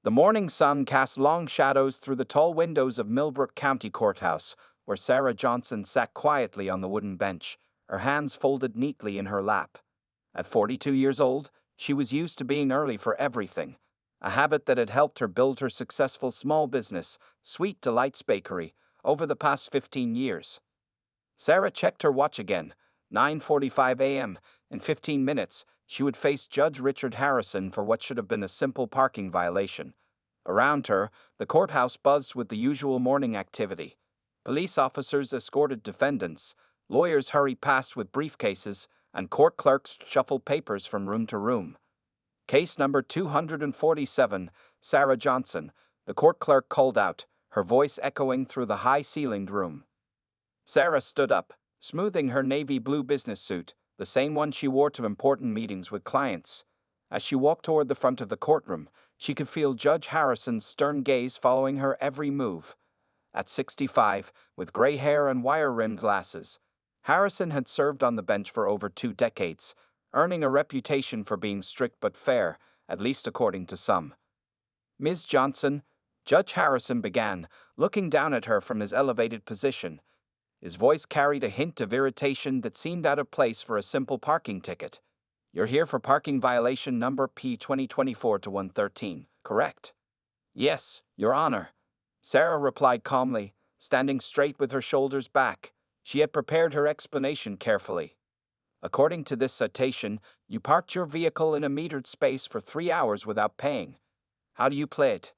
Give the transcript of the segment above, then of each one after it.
The morning sun cast long shadows through the tall windows of Millbrook County Courthouse, where Sarah Johnson sat quietly on the wooden bench, her hands folded neatly in her lap. At 42 years old, she was used to being early for everything, a habit that had helped her build her successful small business, Sweet Delights Bakery, over the past 15 years. Sarah checked her watch again. 9:45 a.m. In 15 minutes, she would face Judge Richard Harrison for what should have been a simple parking violation. Around her, the courthouse buzzed with the usual morning activity. Police officers escorted defendants, lawyers hurried past with briefcases, and court clerks shuffled papers from room to room. Case number 247, Sarah Johnson, the court clerk called out, her voice echoing through the high-ceilinged room. Sarah stood up, smoothing her navy blue business suit, the same one she wore to important meetings with clients. As she walked toward the front of the courtroom, she could feel Judge Harrison's stern gaze following her every move. At 65, with gray hair and wire-rimmed glasses, Harrison had served on the bench for over 2 decades, earning a reputation for being strict but fair, at least according to some. "Ms. Johnson," Judge Harrison began, looking down at her from his elevated position. His voice carried a hint of irritation that seemed out of place for a simple parking ticket. "You're here for parking violation number P 2024-113, correct?" "Yes, Your Honor," Sarah replied calmly, standing straight with her shoulders back. She had prepared her explanation carefully. "According to this citation, you parked your vehicle in a metered space for 3 hours without paying. How do you plead?"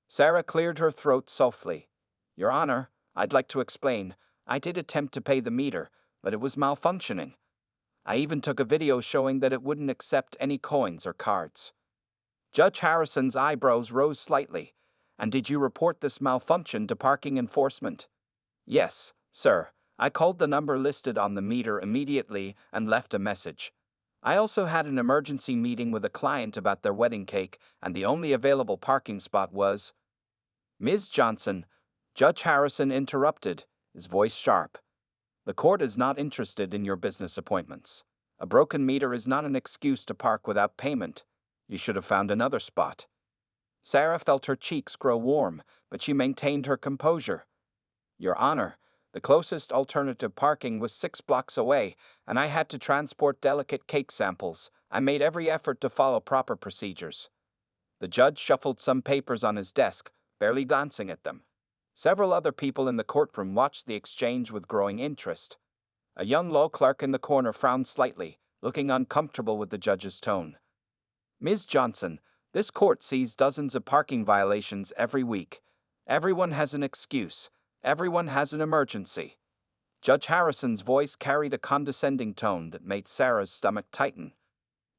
Sarah cleared her throat softly. "Your Honor, I'd like to explain. I did attempt to pay the meter, but it was malfunctioning. I even took a video showing that it wouldn't accept any coins or cards." Judge Harrison's eyebrows rose slightly. "And did you report this malfunction to parking enforcement?" "Yes, sir. I called the number listed on the meter immediately and left a message. I also had an emergency meeting with a client about their wedding cake, and the only available parking spot was—" "Ms. Johnson," Judge Harrison interrupted, his voice sharp. "The court is not interested in your business appointments. A broken meter is not an excuse to park without payment. You should have found another spot." Sarah felt her cheeks grow warm, but she maintained her composure. "Your Honor, the closest alternative parking was 6 blocks away, and I had to transport delicate cake samples. I made every effort to follow proper procedures." The judge shuffled some papers on his desk, barely glancing at them. Several other people in the courtroom watched the exchange with growing interest. A young law clerk in the corner frowned slightly, looking uncomfortable with the judge's tone. "Ms. Johnson, this court sees dozens of parking violations every week. Everyone has an excuse. Everyone has an emergency." Judge Harrison's voice carried a condescending tone that made Sarah's stomach tighten.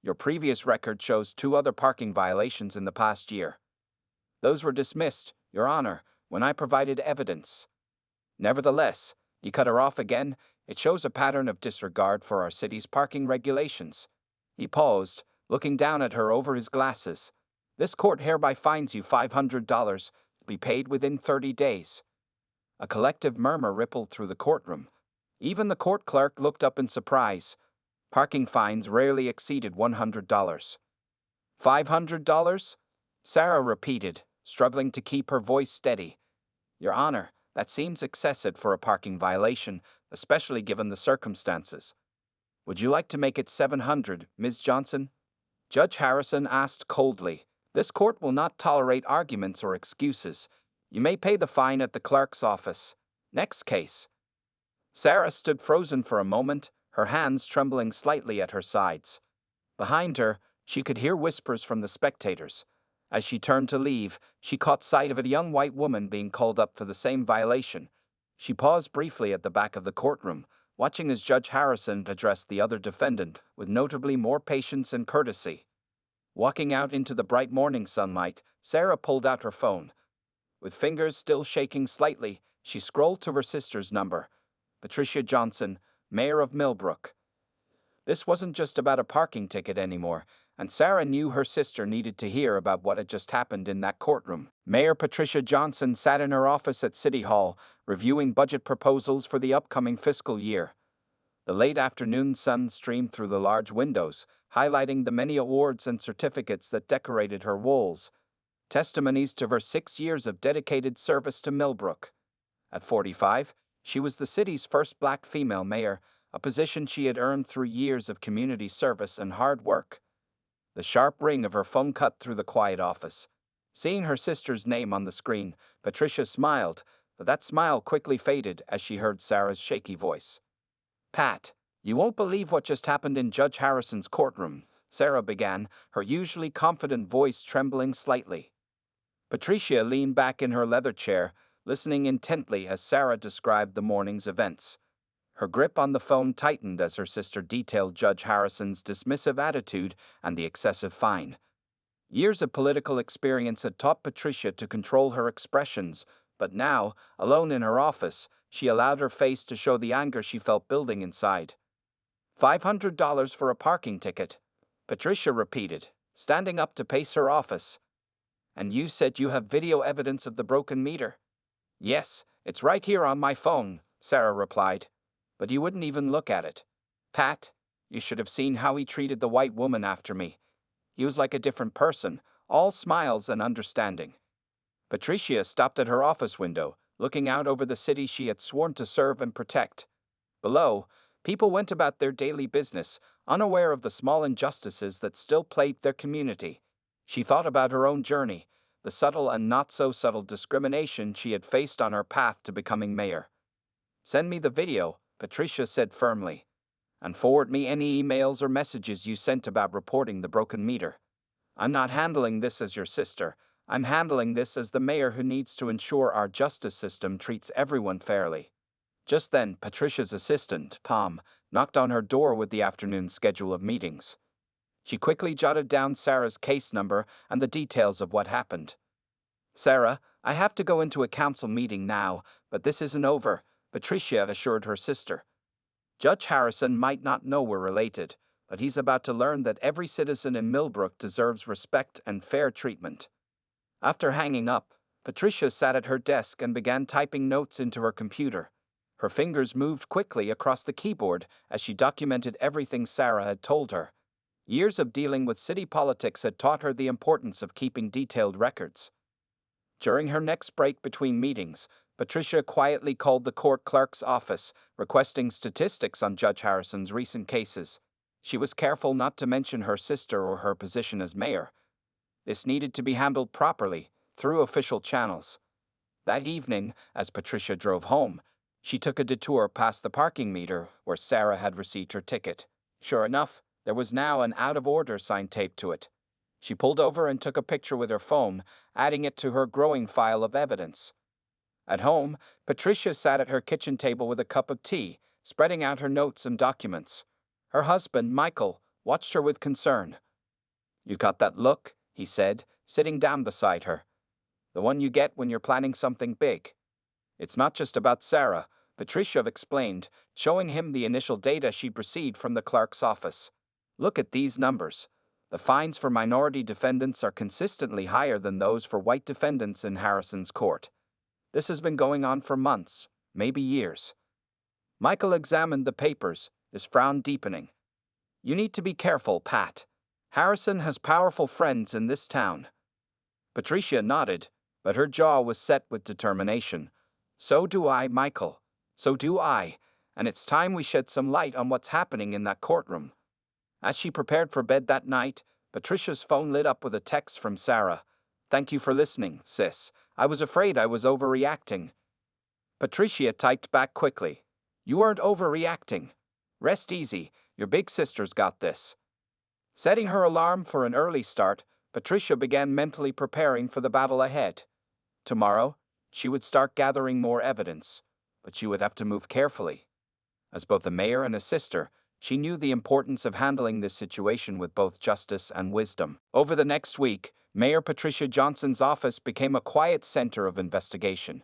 "Your previous record shows 2 other parking violations in the past year. Those were dismissed, Your Honor, when I provided evidence." "Nevertheless," he cut her off again, "it shows a pattern of disregard for our city's parking regulations." He paused, looking down at her over his glasses. "This court hereby fines you $500, to be paid within 30 days. A collective murmur rippled through the courtroom. Even the court clerk looked up in surprise. Parking fines rarely exceeded $100. "$500?" Sarah repeated, struggling to keep her voice steady. "Your Honor, that seems excessive for a parking violation, especially given the circumstances. Would you like to make it $700, Ms. Johnson?" Judge Harrison asked coldly. "This court will not tolerate arguments or excuses. You may pay the fine at the clerk's office. Next case." Sarah stood frozen for a moment, her hands trembling slightly at her sides. Behind her, she could hear whispers from the spectators. As she turned to leave, she caught sight of a young white woman being called up for the same violation. She paused briefly at the back of the courtroom, watching as Judge Harrison addressed the other defendant with notably more patience and courtesy. Walking out into the bright morning sunlight, Sarah pulled out her phone. With fingers still shaking slightly, she scrolled to her sister's number. Patricia Johnson, mayor of Millbrook. This wasn't just about a parking ticket anymore, and Sarah knew her sister needed to hear about what had just happened in that courtroom. Mayor Patricia Johnson sat in her office at City Hall, reviewing budget proposals for the upcoming fiscal year. The late afternoon sun streamed through the large windows, highlighting the many awards and certificates that decorated her walls. testimonies to her 6 years of dedicated service to Millbrook. At 45, she was the city's first black female mayor, a position she had earned through years of community service and hard work. The sharp ring of her phone cut through the quiet office. Seeing her sister's name on the screen, Patricia smiled, but that smile quickly faded as she heard Sarah's shaky voice. "Pat, you won't believe what just happened in Judge Harrison's courtroom," Sarah began, her usually confident voice trembling slightly. Patricia leaned back in her leather chair, listening intently as Sarah described the morning's events. Her grip on the phone tightened as her sister detailed Judge Harrison's dismissive attitude and the excessive fine. Years of political experience had taught Patricia to control her expressions, but now, alone in her office, she allowed her face to show the anger she felt building inside. $500 for a parking ticket, Patricia repeated, standing up to pace her office. "And you said you have video evidence of the broken meter?" "Yes, it's right here on my phone," Sarah replied. "But you wouldn't even look at it. Pat, you should have seen how he treated the white woman after me. He was like a different person, all smiles and understanding." Patricia stopped at her office window, looking out over the city she had sworn to serve and protect. Below, people went about their daily business, unaware of the small injustices that still plagued their community. She thought about her own journey, the subtle and not-so-subtle discrimination she had faced on her path to becoming mayor. "Send me the video," Patricia said firmly, "and forward me any emails or messages you sent about reporting the broken meter. I'm not handling this as your sister. I'm handling this as the mayor who needs to ensure our justice system treats everyone fairly." Just then, Patricia's assistant, Tom, knocked on her door with the afternoon schedule of meetings. She quickly jotted down Sarah's case number and the details of what happened. "Sarah, I have to go into a council meeting now, but this isn't over," Patricia assured her sister. "Judge Harrison might not know we're related, but he's about to learn that every citizen in Millbrook deserves respect and fair treatment." After hanging up, Patricia sat at her desk and began typing notes into her computer. Her fingers moved quickly across the keyboard as she documented everything Sarah had told her. Years of dealing with city politics had taught her the importance of keeping detailed records. During her next break between meetings, Patricia quietly called the court clerk's office, requesting statistics on Judge Harrison's recent cases. She was careful not to mention her sister or her position as mayor. This needed to be handled properly, through official channels. That evening, as Patricia drove home, she took a detour past the parking meter where Sarah had received her ticket. Sure enough, there was now an out-of-order sign taped to it. She pulled over and took a picture with her phone, adding it to her growing file of evidence. At home, Patricia sat at her kitchen table with a cup of tea, spreading out her notes and documents. Her husband, Michael, watched her with concern. "You got that look?" he said, sitting down beside her. "The one you get when you're planning something big." "It's not just about Sarah," Patricia explained, showing him the initial data she'd received from the clerk's office. "Look at these numbers. The fines for minority defendants are consistently higher than those for white defendants in Harrison's court. This has been going on for months, maybe years." Michael examined the papers, his frown deepening. "You need to be careful, Pat. Harrison has powerful friends in this town." Patricia nodded, but her jaw was set with determination. "So do I, Michael. So do I, and it's time we shed some light on what's happening in that courtroom." As she prepared for bed that night, Patricia's phone lit up with a text from Sarah. "Thank you for listening, sis. I was afraid I was overreacting." Patricia typed back quickly. "You aren't overreacting. Rest easy, your big sister's got this." Setting her alarm for an early start, Patricia began mentally preparing for the battle ahead. Tomorrow, she would start gathering more evidence, but she would have to move carefully. As both a mayor and a sister, she knew the importance of handling this situation with both justice and wisdom. Over the next week, Mayor Patricia Johnson's office became a quiet center of investigation.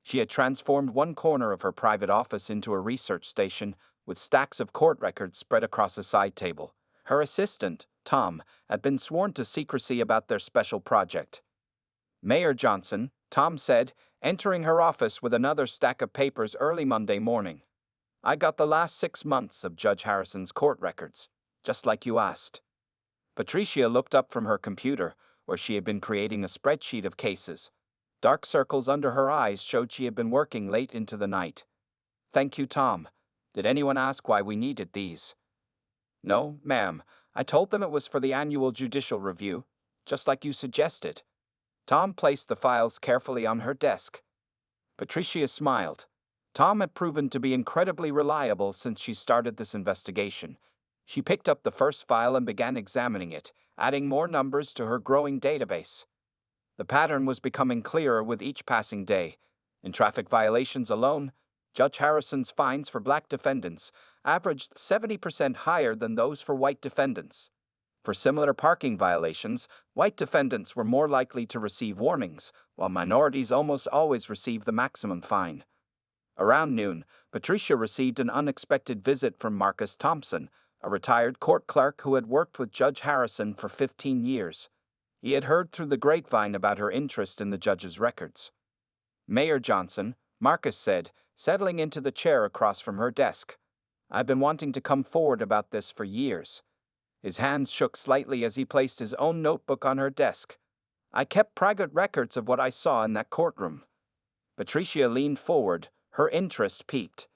She had transformed one corner of her private office into a research station, with stacks of court records spread across a side table. Her assistant, Tom, had been sworn to secrecy about their special project. "Mayor Johnson," Tom said, entering her office with another stack of papers early Monday morning. "I got the last 6 months of Judge Harrison's court records, just like you asked." Patricia looked up from her computer, where she had been creating a spreadsheet of cases. Dark circles under her eyes showed she had been working late into the night. "Thank you, Tom. Did anyone ask why we needed these?" "No, ma'am. I told them it was for the annual judicial review, just like you suggested." Tom placed the files carefully on her desk. Patricia smiled. Tom had proven to be incredibly reliable since she started this investigation. She picked up the first file and began examining it, adding more numbers to her growing database. The pattern was becoming clearer with each passing day. In traffic violations alone, Judge Harrison's fines for black defendants averaged 70% higher than those for white defendants. For similar parking violations, white defendants were more likely to receive warnings, while minorities almost always received the maximum fine. Around noon, Patricia received an unexpected visit from Marcus Thompson, a retired court clerk who had worked with Judge Harrison for 15 years. He had heard through the grapevine about her interest in the judge's records. "Mayor Johnson," Marcus said, settling into the chair across from her desk. "I've been wanting to come forward about this for years." His hands shook slightly as he placed his own notebook on her desk. "I kept private records of what I saw in that courtroom." Patricia leaned forward, her interest piqued.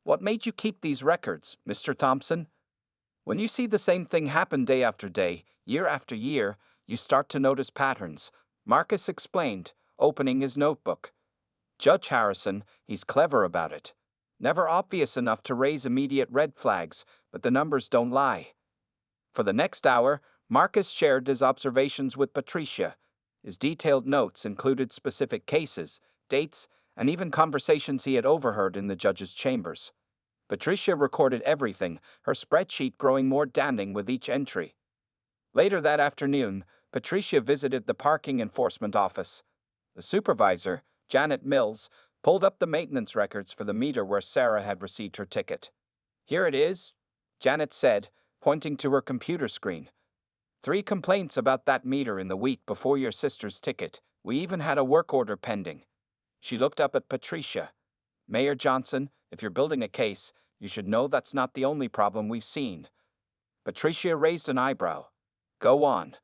"What made you keep these records, Mr. Thompson?" "When you see the same thing happen day after day, year after year, you start to notice patterns," Marcus explained, opening his notebook. "Judge Harrison, he's clever about it. Never obvious enough to raise immediate red flags, but the numbers don't lie." For the next hour, Marcus shared his observations with Patricia. His detailed notes included specific cases, dates, and even conversations he had overheard in the judge's chambers. Patricia recorded everything, her spreadsheet growing more damning with each entry. Later that afternoon, Patricia visited the parking enforcement office. The supervisor, Janet Mills, pulled up the maintenance records for the meter where Sarah had received her ticket. "Here it is," Janet said, pointing to her computer screen. "3 complaints about that meter in the week before your sister's ticket. We even had a work order pending." She looked up at Patricia. "Mayor Johnson, if you're building a case, you should know that's not the only problem we've seen." Patricia raised an eyebrow. "Go on."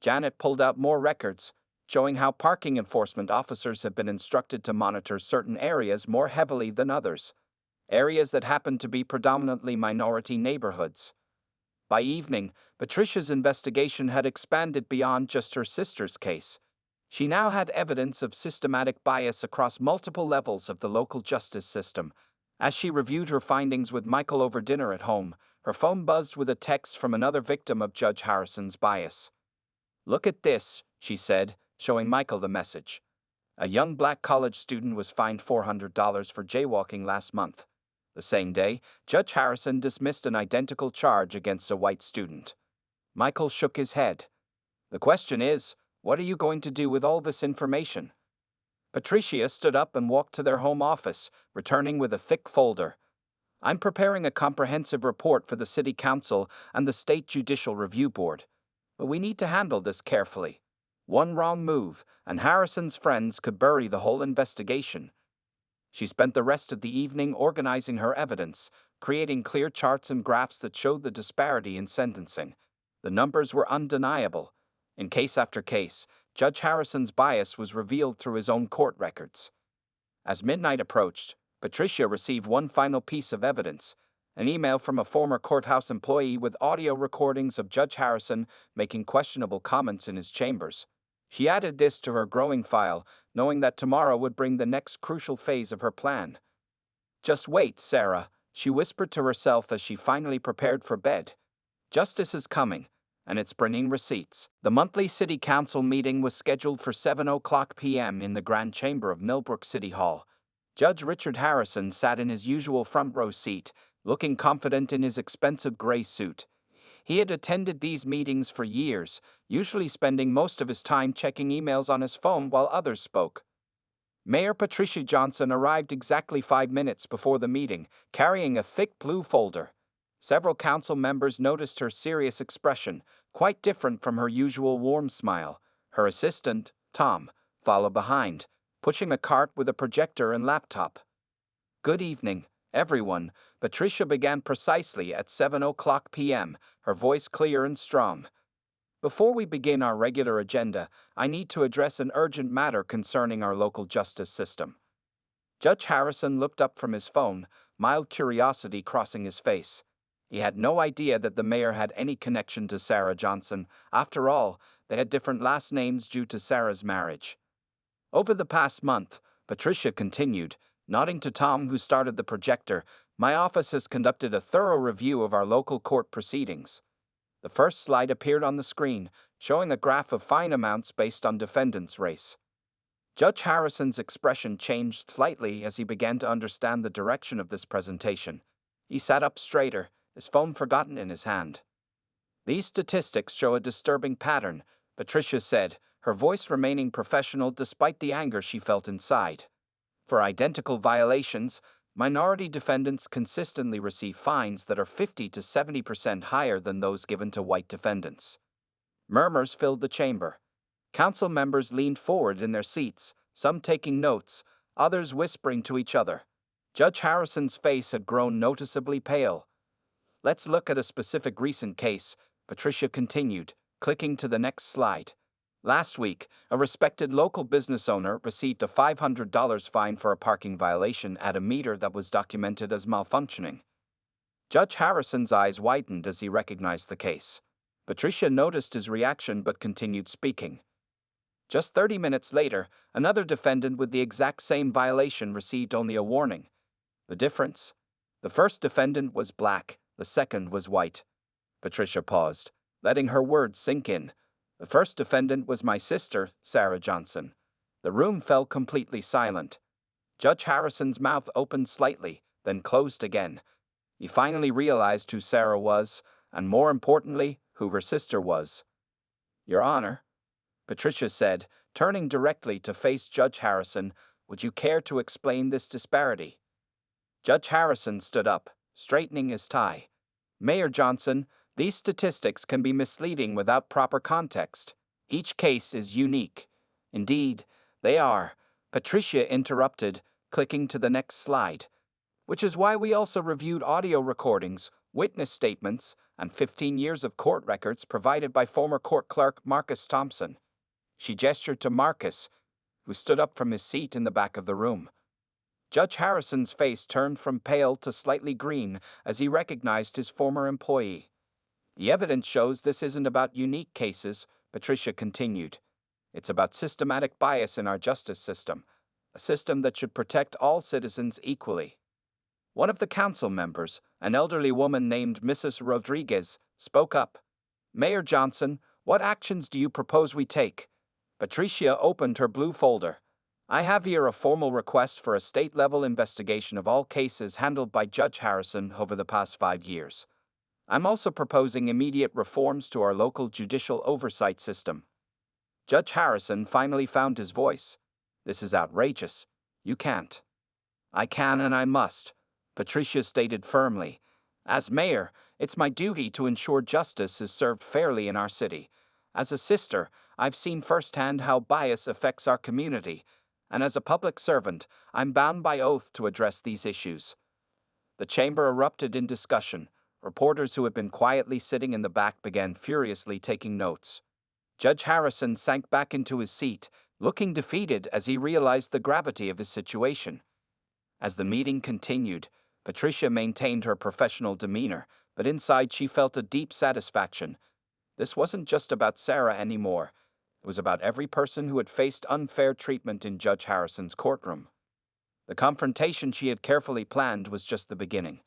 Janet pulled out more records, showing how parking enforcement officers have been instructed to monitor certain areas more heavily than others. Areas that happen to be predominantly minority neighborhoods. By evening, Patricia's investigation had expanded beyond just her sister's case. She now had evidence of systematic bias across multiple levels of the local justice system. As she reviewed her findings with Michael over dinner at home, her phone buzzed with a text from another victim of Judge Harrison's bias. "Look at this," she said, showing Michael the message. "A young black college student was fined $400 for jaywalking last month. The same day, Judge Harrison dismissed an identical charge against a white student." Michael shook his head. "The question is, what are you going to do with all this information?" Patricia stood up and walked to their home office, returning with a thick folder. "I'm preparing a comprehensive report for the City Council and the State Judicial Review Board. But we need to handle this carefully. One wrong move, and Harrison's friends could bury the whole investigation." She spent the rest of the evening organizing her evidence, creating clear charts and graphs that showed the disparity in sentencing. The numbers were undeniable. In case after case, Judge Harrison's bias was revealed through his own court records. As midnight approached, Patricia received one final piece of evidence, an email from a former courthouse employee with audio recordings of Judge Harrison making questionable comments in his chambers. She added this to her growing file, knowing that tomorrow would bring the next crucial phase of her plan. "Just wait, Sarah," she whispered to herself as she finally prepared for bed. "Justice is coming, and it's bringing receipts." The monthly City Council meeting was scheduled for 7:00 p.m. in the Grand Chamber of Millbrook City Hall. Judge Richard Harrison sat in his usual front row seat, looking confident in his expensive gray suit. He had attended these meetings for years, usually spending most of his time checking emails on his phone while others spoke. Mayor Patricia Johnson arrived exactly 5 minutes before the meeting, carrying a thick blue folder. Several council members noticed her serious expression, quite different from her usual warm smile. Her assistant, Tom, followed behind, pushing a cart with a projector and laptop. "Good evening, everyone," Patricia began precisely at 7:00 p.m., her voice clear and strong. Before we begin our regular agenda, I need to address an urgent matter concerning our local justice system. Judge Harrison looked up from his phone, mild curiosity crossing his face. He had no idea that the mayor had any connection to Sarah Johnson. After all, they had different last names due to Sarah's marriage. Over the past month, Patricia continued, nodding to Tom, who started the projector, my office has conducted a thorough review of our local court proceedings. The first slide appeared on the screen, showing a graph of fine amounts based on defendants' race. Judge Harrison's expression changed slightly as he began to understand the direction of this presentation. He sat up straighter, his phone forgotten in his hand. These statistics show a disturbing pattern, Patricia said, her voice remaining professional despite the anger she felt inside. For identical violations, minority defendants consistently receive fines that are 50 to 70% higher than those given to white defendants. Murmurs filled the chamber. Council members leaned forward in their seats, some taking notes, others whispering to each other. Judge Harrison's face had grown noticeably pale. Let's look at a specific recent case, Patricia continued, clicking to the next slide. Last week, a respected local business owner received a $500 fine for a parking violation at a meter that was documented as malfunctioning. Judge Harrison's eyes widened as he recognized the case. Patricia noticed his reaction but continued speaking. Just 30 minutes later, another defendant with the exact same violation received only a warning. The difference? The first defendant was black, the second was white. Patricia paused, letting her words sink in. The first defendant was my sister, Sarah Johnson. The room fell completely silent. Judge Harrison's mouth opened slightly, then closed again. He finally realized who Sarah was, and more importantly, who her sister was. Your Honor, Patricia said, turning directly to face Judge Harrison, would you care to explain this disparity? Judge Harrison stood up, straightening his tie. Mayor Johnson, these statistics can be misleading without proper context. Each case is unique. Indeed, they are, Patricia interrupted, clicking to the next slide. Which is why we also reviewed audio recordings, witness statements, and 15 years of court records provided by former court clerk Marcus Thompson. She gestured to Marcus, who stood up from his seat in the back of the room. Judge Harrison's face turned from pale to slightly green as he recognized his former employee. The evidence shows this isn't about unique cases, Patricia continued. It's about systematic bias in our justice system, a system that should protect all citizens equally. One of the council members, an elderly woman named Mrs. Rodriguez, spoke up. Mayor Johnson, what actions do you propose we take? Patricia opened her blue folder. I have here a formal request for a state-level investigation of all cases handled by Judge Harrison over the past 5 years. I'm also proposing immediate reforms to our local judicial oversight system. Judge Harrison finally found his voice. This is outrageous. You can't. I can and I must, Patricia stated firmly. As mayor, it's my duty to ensure justice is served fairly in our city. As a sister, I've seen firsthand how bias affects our community, and as a public servant, I'm bound by oath to address these issues. The chamber erupted in discussion. Reporters who had been quietly sitting in the back began furiously taking notes. Judge Harrison sank back into his seat, looking defeated as he realized the gravity of his situation. As the meeting continued, Patricia maintained her professional demeanor, but inside she felt a deep satisfaction. This wasn't just about Sarah anymore. It was about every person who had faced unfair treatment in Judge Harrison's courtroom. The confrontation she had carefully planned was just the beginning.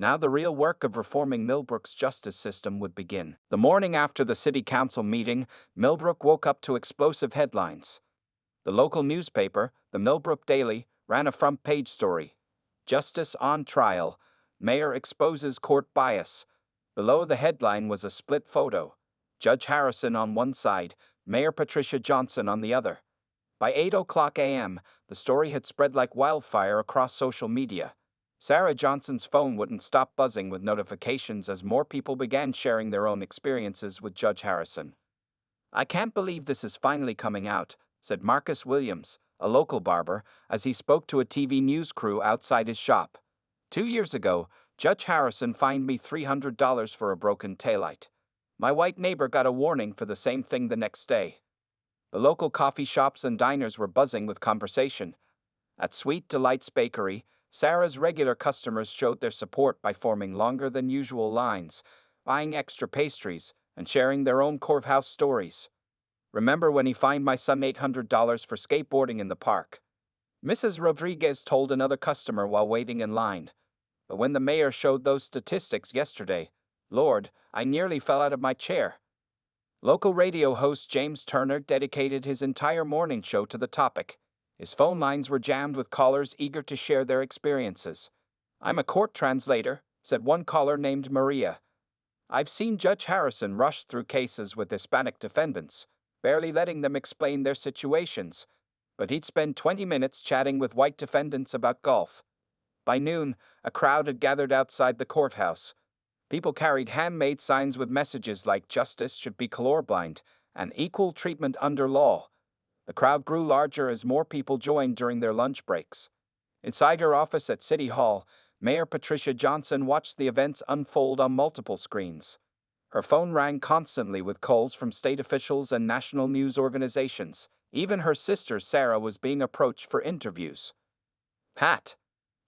Now the real work of reforming Millbrook's justice system would begin. The morning after the city council meeting, Millbrook woke up to explosive headlines. The local newspaper, the Millbrook Daily, ran a front-page story. Justice on trial. Mayor exposes court bias. Below the headline was a split photo. Judge Harrison on one side, Mayor Patricia Johnson on the other. By 8:00 a.m., the story had spread like wildfire across social media. Sarah Johnson's phone wouldn't stop buzzing with notifications as more people began sharing their own experiences with Judge Harrison. I can't believe this is finally coming out, said Marcus Williams, a local barber, as he spoke to a TV news crew outside his shop. 2 years ago, Judge Harrison fined me $300 for a broken taillight. My white neighbor got a warning for the same thing the next day. The local coffee shops and diners were buzzing with conversation. At Sweet Delights Bakery, Sarah's regular customers showed their support by forming longer than usual lines, buying extra pastries, and sharing their own courthouse stories. Remember when he fined my son $800 for skateboarding in the park? Mrs. Rodriguez told another customer while waiting in line. But when the mayor showed those statistics yesterday, Lord, I nearly fell out of my chair. Local radio host James Turner dedicated his entire morning show to the topic. His phone lines were jammed with callers eager to share their experiences. I'm a court translator, said one caller named Maria. I've seen Judge Harrison rush through cases with Hispanic defendants, barely letting them explain their situations. But he'd spend 20 minutes chatting with white defendants about golf. By noon, a crowd had gathered outside the courthouse. People carried handmade signs with messages like justice should be colorblind and equal treatment under law. The crowd grew larger as more people joined during their lunch breaks. Inside her office at City Hall, Mayor Patricia Johnson watched the events unfold on multiple screens. Her phone rang constantly with calls from state officials and national news organizations. Even her sister Sarah was being approached for interviews. Pat,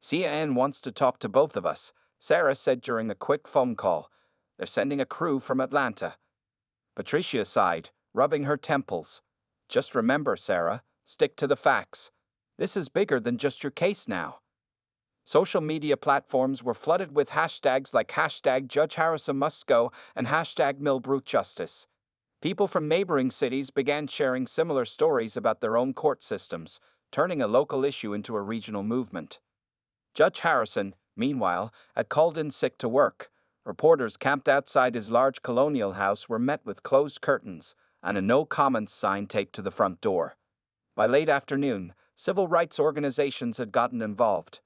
CNN wants to talk to both of us, Sarah said during a quick phone call. They're sending a crew from Atlanta. Patricia sighed, rubbing her temples. Just remember, Sarah, stick to the facts. This is bigger than just your case now. Social media platforms were flooded with hashtags like hashtag Judge Harrison must go and hashtag Millbrook Justice. People from neighboring cities began sharing similar stories about their own court systems, turning a local issue into a regional movement. Judge Harrison, meanwhile, had called in sick to work. Reporters camped outside his large colonial house were met with closed curtains and a no comments sign taped to the front door. By late afternoon, civil rights organizations had gotten involved.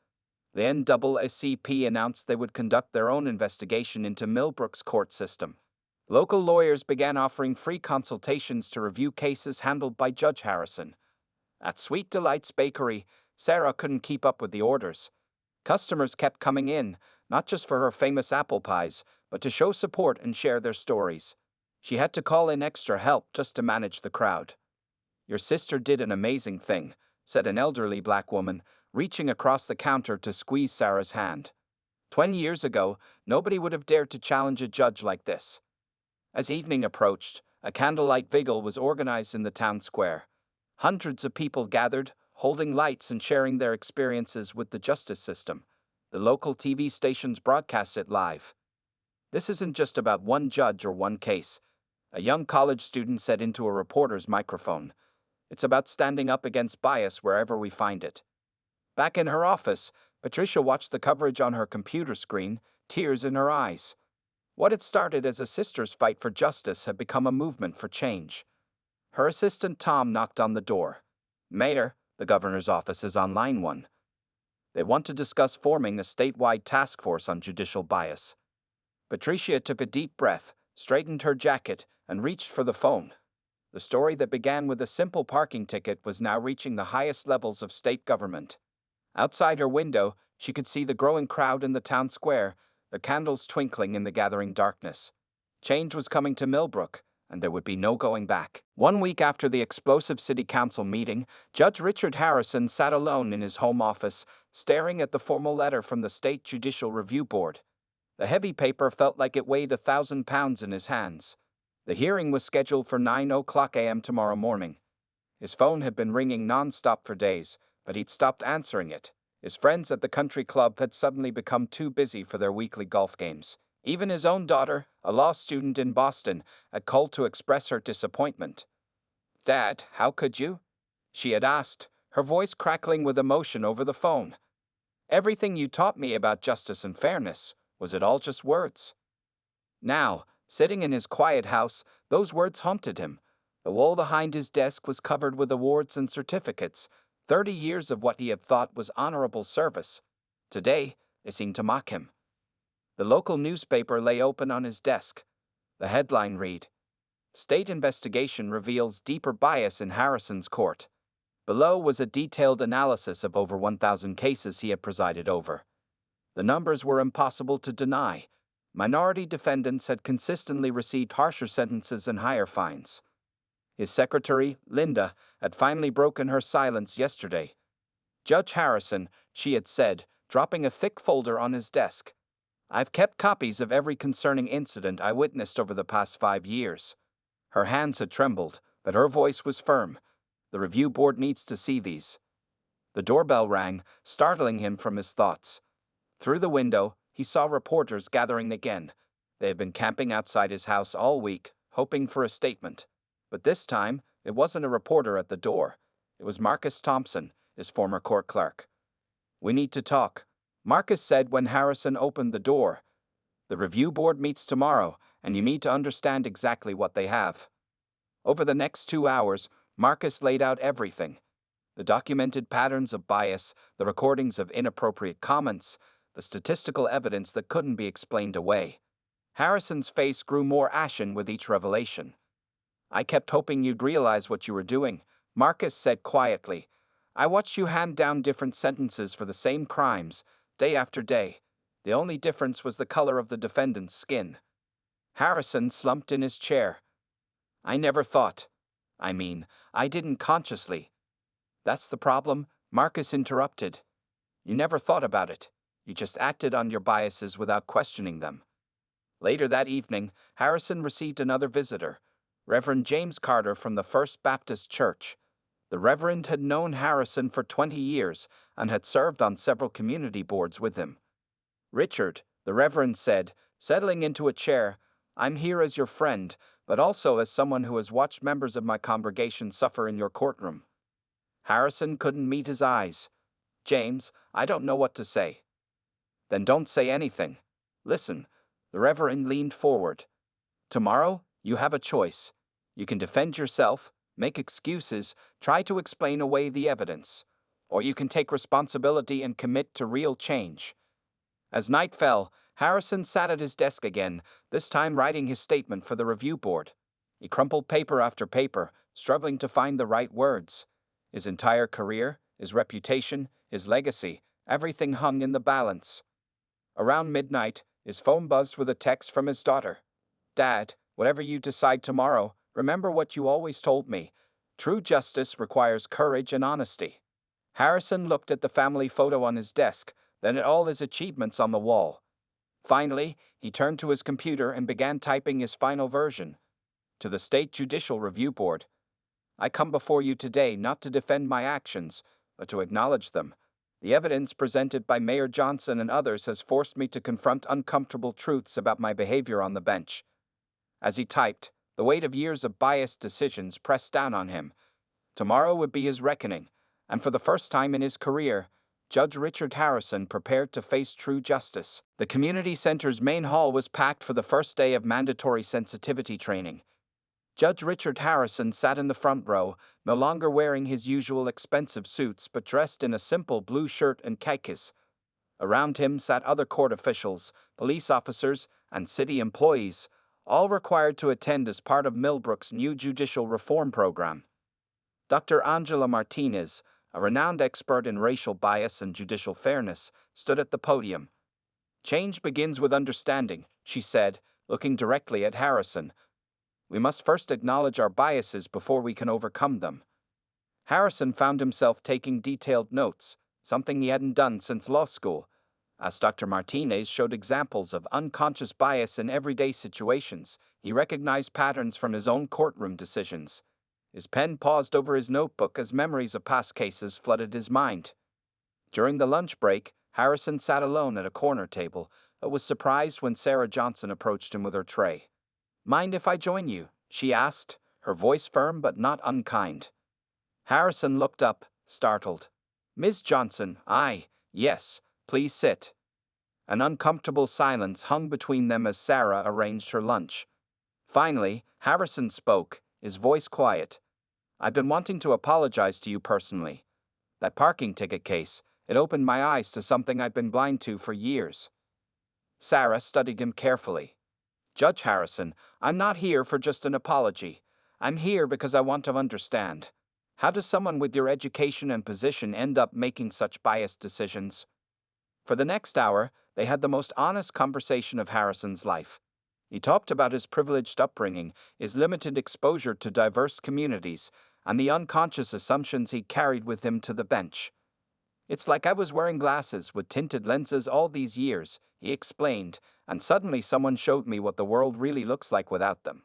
The NAACP announced they would conduct their own investigation into Millbrook's court system. Local lawyers began offering free consultations to review cases handled by Judge Harrison. At Sweet Delights Bakery, Sarah couldn't keep up with the orders. Customers kept coming in, not just for her famous apple pies, but to show support and share their stories. She had to call in extra help just to manage the crowd. Your sister did an amazing thing, said an elderly black woman, reaching across the counter to squeeze Sarah's hand. 20 years ago, nobody would have dared to challenge a judge like this. As evening approached, a candlelight vigil was organized in the town square. Hundreds of people gathered, holding lights and sharing their experiences with the justice system. The local TV stations broadcast it live. This isn't just about one judge or one case, a young college student said into a reporter's microphone. It's about standing up against bias wherever we find it. Back in her office, Patricia watched the coverage on her computer screen, tears in her eyes. What had started as a sister's fight for justice had become a movement for change. Her assistant Tom knocked on the door. Mayor, the governor's office is on line 1. They want to discuss forming a statewide task force on judicial bias. Patricia took a deep breath, straightened her jacket, and reached for the phone. The story that began with a simple parking ticket was now reaching the highest levels of state government. Outside her window, she could see the growing crowd in the town square, the candles twinkling in the gathering darkness. Change was coming to Millbrook, and there would be no going back. 1 week after the explosive city council meeting, Judge Richard Harrison sat alone in his home office, staring at the formal letter from the State Judicial Review Board. The heavy paper felt like it weighed 1,000 pounds in his hands. The hearing was scheduled for 9:00 a.m. tomorrow morning. His phone had been ringing non-stop for days, but he'd stopped answering it. His friends at the country club had suddenly become too busy for their weekly golf games. Even his own daughter, a law student in Boston, had called to express her disappointment. "Dad, how could you?" she had asked, her voice crackling with emotion over the phone. "Everything you taught me about justice and fairness, was it all just words?" Now, sitting in his quiet house, those words haunted him. The wall behind his desk was covered with awards and certificates, 30 years of what he had thought was honorable service. Today, they seemed to mock him. The local newspaper lay open on his desk. The headline read, "State investigation reveals deeper bias in Harrison's court." Below was a detailed analysis of over 1,000 cases he had presided over. The numbers were impossible to deny. Minority defendants had consistently received harsher sentences and higher fines. His secretary, Linda, had finally broken her silence yesterday. "Judge Harrison," she had said, dropping a thick folder on his desk. "I've kept copies of every concerning incident I witnessed over the past 5 years." Her hands had trembled, but her voice was firm. "The review board needs to see these." The doorbell rang, startling him from his thoughts. Through the window, he saw reporters gathering again. They had been camping outside his house all week, hoping for a statement. But this time, it wasn't a reporter at the door. It was Marcus Thompson, his former court clerk. "We need to talk," Marcus said when Harrison opened the door. "The review board meets tomorrow, and you need to understand exactly what they have." Over the next 2 hours, Marcus laid out everything. The documented patterns of bias, the recordings of inappropriate comments, the statistical evidence that couldn't be explained away. Harrison's face grew more ashen with each revelation. "I kept hoping you'd realize what you were doing," Marcus said quietly. "I watched you hand down different sentences for the same crimes, day after day. The only difference was the color of the defendant's skin." Harrison slumped in his chair. "I never thought. I didn't consciously." "That's the problem," Marcus interrupted. "You never thought about it. You just acted on your biases without questioning them." Later that evening, Harrison received another visitor, Reverend James Carter from the First Baptist Church. The Reverend had known Harrison for 20 years and had served on several community boards with him. "Richard," the Reverend said, settling into a chair, "I'm here as your friend, but also as someone who has watched members of my congregation suffer in your courtroom." Harrison couldn't meet his eyes. "James, I don't know what to say." "Then don't say anything. Listen." The Reverend leaned forward. "Tomorrow, you have a choice. You can defend yourself, make excuses, try to explain away the evidence. Or you can take responsibility and commit to real change." As night fell, Harrison sat at his desk again, this time writing his statement for the review board. He crumpled paper after paper, struggling to find the right words. His entire career, his reputation, his legacy, everything hung in the balance. Around midnight, his phone buzzed with a text from his daughter. "Dad, whatever you decide tomorrow, remember what you always told me. True justice requires courage and honesty." Harrison looked at the family photo on his desk, then at all his achievements on the wall. Finally, he turned to his computer and began typing his final version. "To the State Judicial Review Board. I come before you today not to defend my actions, but to acknowledge them. The evidence presented by Mayor Johnson and others has forced me to confront uncomfortable truths about my behavior on the bench." As he typed, the weight of years of biased decisions pressed down on him. Tomorrow would be his reckoning, and for the first time in his career, Judge Richard Harrison prepared to face true justice. The community center's main hall was packed for the first day of mandatory sensitivity training. Judge Richard Harrison sat in the front row, no longer wearing his usual expensive suits but dressed in a simple blue shirt and khakis. Around him sat other court officials, police officers, and city employees, all required to attend as part of Millbrook's new judicial reform program. Dr. Angela Martinez, a renowned expert in racial bias and judicial fairness, stood at the podium. "Change begins with understanding," she said, looking directly at Harrison. "We must first acknowledge our biases before we can overcome them." Harrison found himself taking detailed notes, something he hadn't done since law school, as Dr. Martinez showed examples of unconscious bias in everyday situations. He recognized patterns from his own courtroom decisions. His pen paused over his notebook as memories of past cases flooded his mind. During the lunch break, Harrison sat alone at a corner table, but was surprised when Sarah Johnson approached him with her tray. "Mind if I join you?" she asked, her voice firm but not unkind. Harrison looked up, startled. "Ms. Johnson, yes, please sit." An uncomfortable silence hung between them as Sarah arranged her lunch. Finally, Harrison spoke, his voice quiet. "I've been wanting to apologize to you personally. That parking ticket case, it opened my eyes to something I'd been blind to for years." Sarah studied him carefully. "Judge Harrison, I'm not here for just an apology. I'm here because I want to understand. How does someone with your education and position end up making such biased decisions?" For the next hour, They had the most honest conversation of Harrison's life. He talked about his privileged upbringing, his limited exposure to diverse communities, and the unconscious assumptions he carried with him to the bench. "It's like I was wearing glasses with tinted lenses all these years," he explained, "and suddenly someone showed me what the world really looks like without them."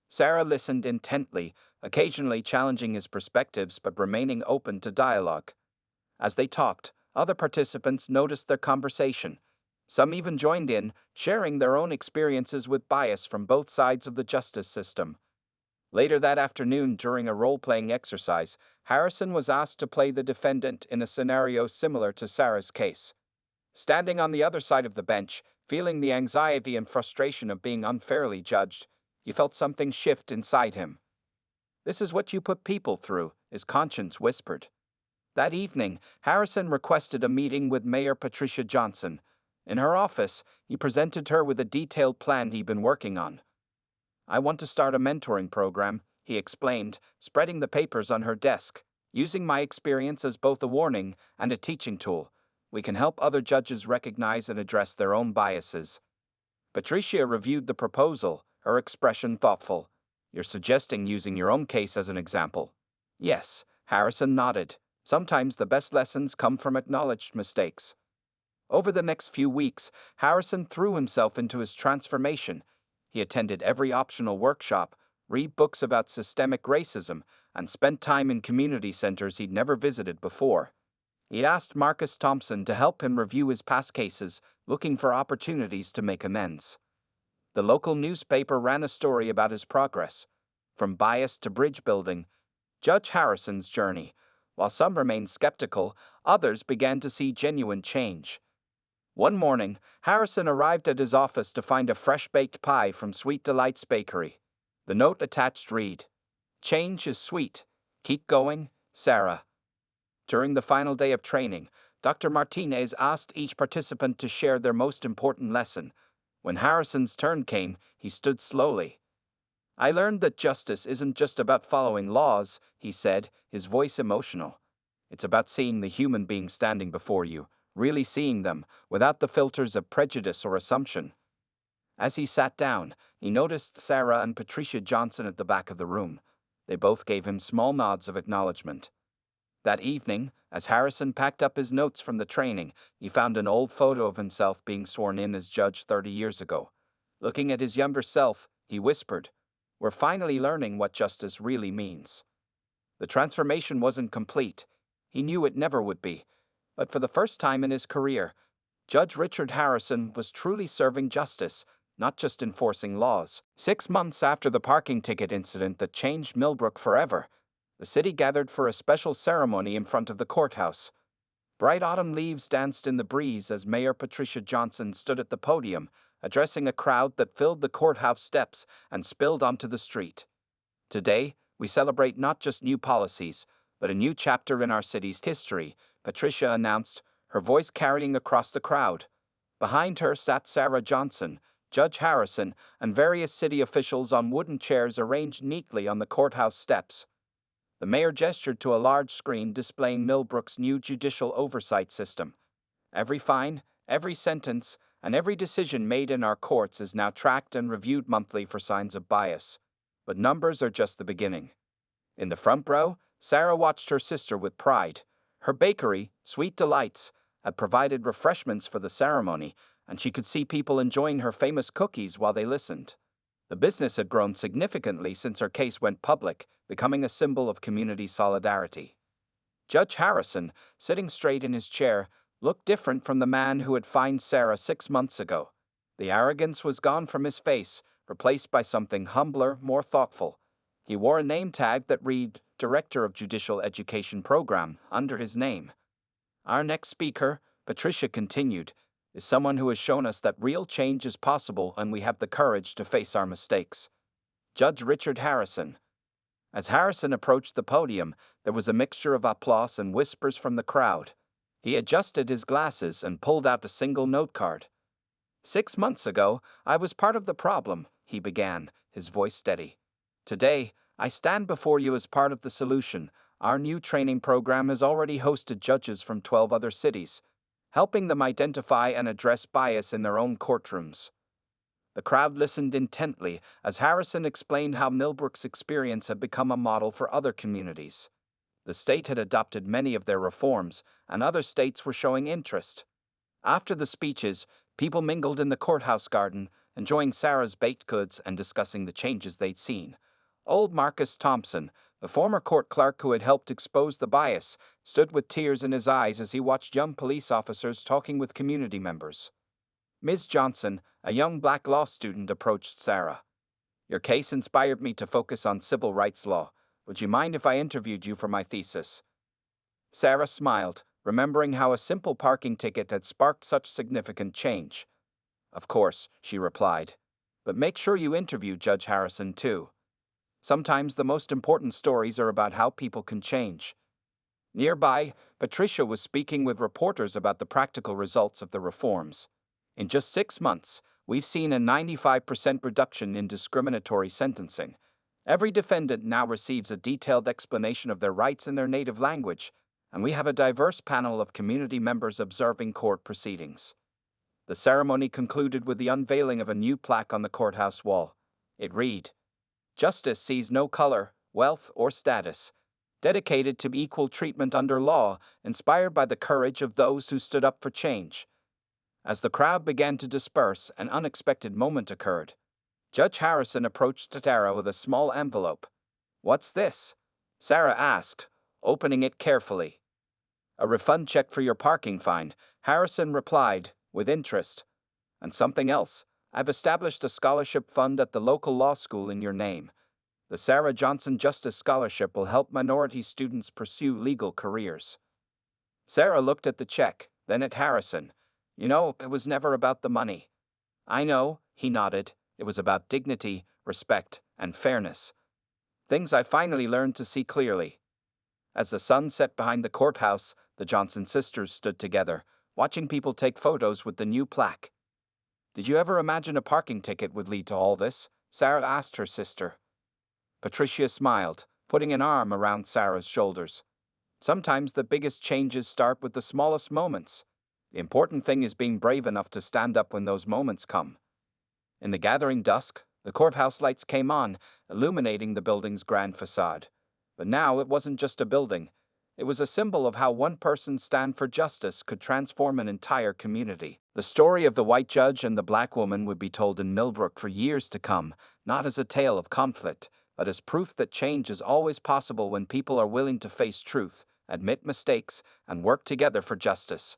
Sarah listened intently, occasionally challenging his perspectives but remaining open to dialogue. As they talked, other participants noticed their conversation. Some even joined in, sharing their own experiences with bias from both sides of the justice system. Later that afternoon, during a role-playing exercise, Harrison was asked to play the defendant in a scenario similar to Sarah's case. Standing on the other side of the bench, feeling the anxiety and frustration of being unfairly judged, he felt something shift inside him. "This is what you put people through," his conscience whispered. That evening, Harrison requested a meeting with Mayor Patricia Johnson. In her office, he presented her with a detailed plan he'd been working on. "I want to start a mentoring program," he explained, spreading the papers on her desk. "Using my experience as both a warning and a teaching tool, we can help other judges recognize and address their own biases." Patricia reviewed the proposal, her expression thoughtful. "You're suggesting using your own case as an example?" "Yes," Harrison nodded. "Sometimes the best lessons come from acknowledged mistakes." Over the next few weeks, Harrison threw himself into his transformation. He attended every optional workshop, read books about systemic racism, and spent time in community centers he'd never visited before. He asked Marcus Thompson to help him review his past cases, looking for opportunities to make amends. The local newspaper ran a story about his progress. From bias to bridge building, Judge Harrison's journey. While some remained skeptical, others began to see genuine change. One morning, Harrison arrived at his office to find a fresh-baked pie from Sweet Delights Bakery. The note attached read, "Change is sweet. Keep going, Sarah." During the final day of training, Dr. Martinez asked each participant to share their most important lesson. When Harrison's turn came, he stood slowly. "I learned that justice isn't just about following laws," he said, his voice emotional. "It's about seeing the human being standing before you, really seeing them, without the filters of prejudice or assumption." As he sat down, he noticed Sarah and Patricia Johnson at the back of the room. They both gave him small nods of acknowledgement. That evening, as Harrison packed up his notes from the training, he found an old photo of himself being sworn in as judge 30 years ago. Looking at his younger self, he whispered, "We're finally learning what justice really means." The transformation wasn't complete. He knew it never would be. But for the first time in his career, Judge Richard Harrison was truly serving justice, not just enforcing laws. 6 months after the parking ticket incident that changed Millbrook forever, the city gathered for a special ceremony in front of the courthouse. Bright autumn leaves danced in the breeze as Mayor Patricia Johnson stood at the podium, addressing a crowd that filled the courthouse steps and spilled onto the street. "Today, we celebrate not just new policies, but a new chapter in our city's history," Patricia announced, her voice carrying across the crowd. Behind her sat Sarah Johnson, Judge Harrison, and various city officials on wooden chairs arranged neatly on the courthouse steps. The mayor gestured to a large screen displaying Millbrook's new judicial oversight system. "Every fine, every sentence, and every decision made in our courts is now tracked and reviewed monthly for signs of bias. But numbers are just the beginning." In the front row, Sarah watched her sister with pride. Her bakery, Sweet Delights, had provided refreshments for the ceremony, and she could see people enjoying her famous cookies while they listened. The business had grown significantly since her case went public, becoming a symbol of community solidarity. Judge Harrison, sitting straight in his chair, looked different from the man who had fined Sarah 6 months ago. The arrogance was gone from his face, replaced by something humbler, more thoughtful. He wore a name tag that read Director of Judicial Education Program under his name. "Our next speaker," Patricia continued, "is someone who has shown us that real change is possible when we have the courage to face our mistakes. Judge Richard Harrison." As Harrison approached the podium, there was a mixture of applause and whispers from the crowd. He adjusted his glasses and pulled out a single note card. "6 months ago, I was part of the problem," he began, his voice steady. "Today, I stand before you as part of the solution. Our new training program has already hosted judges from 12 other cities." helping them identify and address bias in their own courtrooms. The crowd listened intently as Harrison explained how Millbrook's experience had become a model for other communities. The state had adopted many of their reforms, and other states were showing interest. After the speeches, people mingled in the courthouse garden, enjoying Sarah's baked goods and discussing the changes they'd seen. Old Marcus Thompson, the former court clerk who had helped expose the bias, stood with tears in his eyes as he watched young police officers talking with community members. Ms. Johnson, a young black law student, approached Sarah. "Your case inspired me to focus on civil rights law. Would you mind if I interviewed you for my thesis?" Sarah smiled, remembering how a simple parking ticket had sparked such significant change. "Of course," she replied. "But make sure you interview Judge Harrison, too. Sometimes the most important stories are about how people can change." Nearby, Patricia was speaking with reporters about the practical results of the reforms. "In just 6 months, we've seen a 95% reduction in discriminatory sentencing. Every defendant now receives a detailed explanation of their rights in their native language, and we have a diverse panel of community members observing court proceedings." The ceremony concluded with the unveiling of a new plaque on the courthouse wall. It read, "Justice sees no color, wealth, or status. Dedicated to equal treatment under law, inspired by the courage of those who stood up for change." As the crowd began to disperse, an unexpected moment occurred. Judge Harrison approached Sarah with a small envelope. "What's this?" Sarah asked, opening it carefully. "A refund check for your parking fine," Harrison replied, with interest. "And something else. I've established a scholarship fund at the local law school in your name. The Sarah Johnson Justice Scholarship will help minority students pursue legal careers." Sarah looked at the check, then at Harrison. "You know, it was never about the money." "I know," he nodded. "It was about dignity, respect, and fairness. Things I finally learned to see clearly." As the sun set behind the courthouse, the Johnson sisters stood together, watching people take photos with the new plaque. "Did you ever imagine a parking ticket would lead to all this?" Sarah asked her sister. Patricia smiled, putting an arm around Sarah's shoulders. "Sometimes the biggest changes start with the smallest moments. The important thing is being brave enough to stand up when those moments come." In the gathering dusk, the courthouse lights came on, illuminating the building's grand facade. But now it wasn't just a building. It was a symbol of how one person's stand for justice could transform an entire community. The story of the white judge and the black woman would be told in Millbrook for years to come, not as a tale of conflict, but as proof that change is always possible when people are willing to face truth, admit mistakes, and work together for justice.